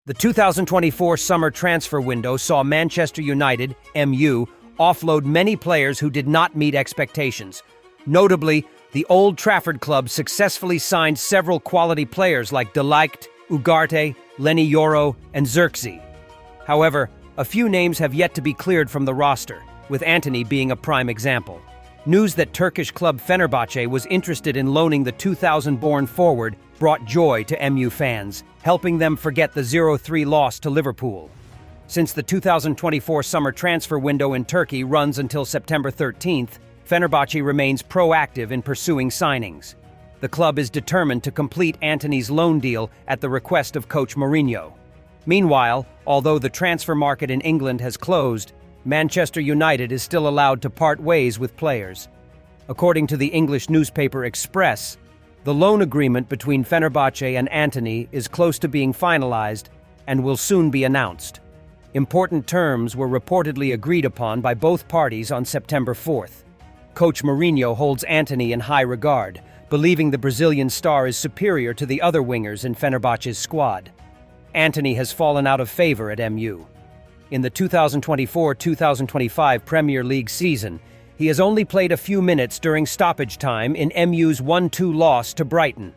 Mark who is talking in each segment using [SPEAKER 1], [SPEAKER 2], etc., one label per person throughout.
[SPEAKER 1] The 2024 summer transfer window saw Manchester United, MU, offload many players who did not meet expectations. Notably, the Old Trafford club successfully signed several quality players like debunked, Ugarte, Leny Yoro, and Xerxes. However, a few names have yet to be cleared from the roster, with Antony being a prime example. News that Turkish club Fenerbahce was interested in loaning the 2000-born forward brought joy to MU fans, helping them forget the 0-3 loss to Liverpool. Since the 2024 summer transfer window in Turkey runs until September 13th, Fenerbahce remains proactive in pursuing signings. The club is determined to complete Antony's loan deal at the request of coach Mourinho. Meanwhile, although the transfer market in England has closed, Manchester United is still allowed to part ways with players. According to the English newspaper Express, the loan agreement between Fenerbahce and Antony is close to being finalized and will soon be announced. Important terms were reportedly agreed upon by both parties on September 4th. Coach Mourinho holds Antony in high regard, believing the Brazilian star is superior to the other wingers in Fenerbahce's squad. Antony has fallen out of favor at MU. In the 2024-2025 Premier League season, he has only played a few minutes during stoppage time in MU's 1-2 loss to Brighton.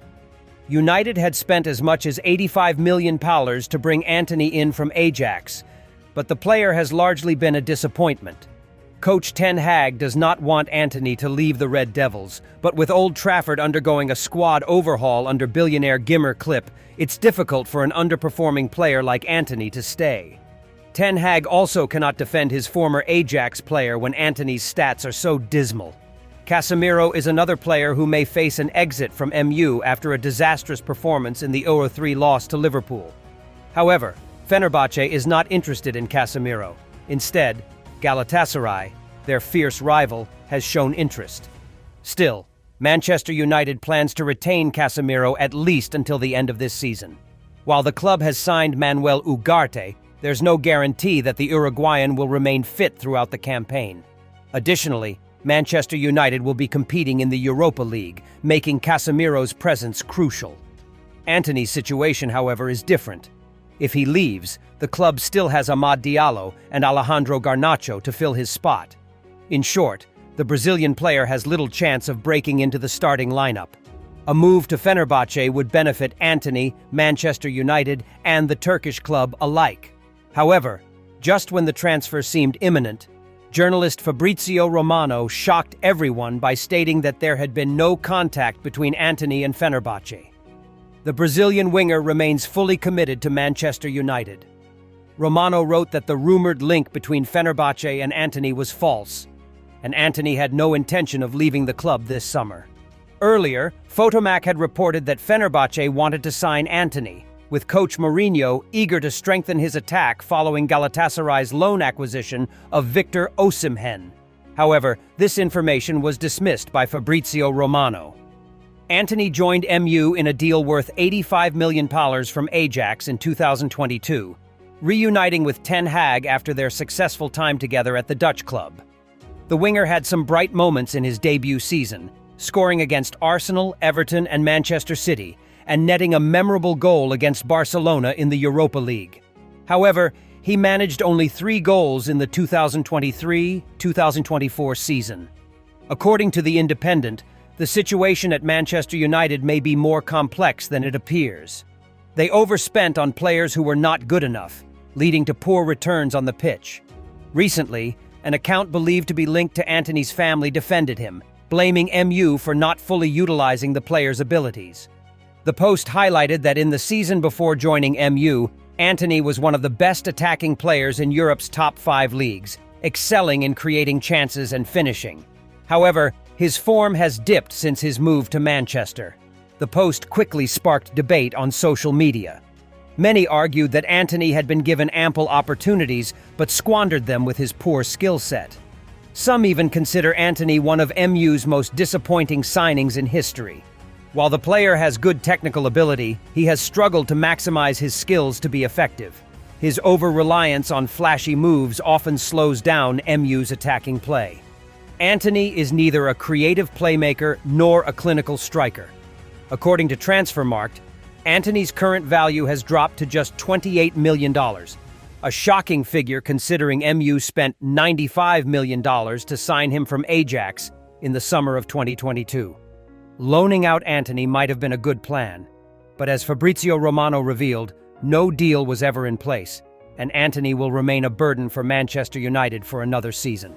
[SPEAKER 1] United had spent as much as £85 million to bring Antony in from Ajax, but the player has largely been a disappointment. Coach Ten Hag does not want Antony to leave the Red Devils, but with Old Trafford undergoing a squad overhaul under billionaire Gimmer Clip, it's difficult for an underperforming player like Antony to stay. Ten Hag also cannot defend his former Ajax player when Antony's stats are so dismal. Casemiro is another player who may face an exit from MU after a disastrous performance in the 0-3 loss to Liverpool. However, Fenerbahce is not interested in Casemiro. Instead, Galatasaray, their fierce rival, has shown interest. Still, Manchester United plans to retain Casemiro at least until the end of this season. While the club has signed Manuel Ugarte, there's no guarantee that the Uruguayan will remain fit throughout the campaign. Additionally, Manchester United will be competing in the Europa League, making Casemiro's presence crucial. Antony's situation, however, is different. If he leaves, the club still has Amad Diallo and Alejandro Garnacho to fill his spot. In short, the Brazilian player has little chance of breaking into the starting lineup. A move to Fenerbahce would benefit Antony, Manchester United, and the Turkish club alike. However, just when the transfer seemed imminent, journalist Fabrizio Romano shocked everyone by stating that there had been no contact between Antony and Fenerbahce. The Brazilian winger remains fully committed to Manchester United. Romano wrote that the rumored link between Fenerbahce and Antony was false, and Antony had no intention of leaving the club this summer. Earlier, Photomac had reported that Fenerbahce wanted to sign Antony, with coach Mourinho eager to strengthen his attack following Galatasaray's loan acquisition of Victor Osimhen. However, this information was dismissed by Fabrizio Romano. Antony joined MU in a deal worth £85 million from Ajax in 2022, reuniting with Ten Hag after their successful time together at the Dutch club. The winger had some bright moments in his debut season, scoring against Arsenal, Everton, and Manchester City, and netting a memorable goal against Barcelona in the Europa League. However, he managed only 3 goals in the 2023-2024 season. According to The Independent, the situation at Manchester United may be more complex than it appears. They overspent on players who were not good enough, leading to poor returns on the pitch. Recently, an account believed to be linked to Antony's family defended him, blaming MU for not fully utilizing the player's abilities. The post highlighted that in the season before joining MU, Antony was one of the best attacking players in Europe's top 5 leagues, excelling in creating chances and finishing. However, his form has dipped since his move to Manchester. The post quickly sparked debate on social media. Many argued that Antony had been given ample opportunities but squandered them with his poor skill set. Some even consider Antony one of MU's most disappointing signings in history. While the player has good technical ability, he has struggled to maximize his skills to be effective. His over-reliance on flashy moves often slows down MU's attacking play. Antony is neither a creative playmaker nor a clinical striker. According to Transfermarkt, Antony's current value has dropped to just $28 million, a shocking figure considering MU spent $95 million to sign him from Ajax in the summer of 2022. Loaning out Antony might have been a good plan, but as Fabrizio Romano revealed, no deal was ever in place, and Antony will remain a burden for Manchester United for another season.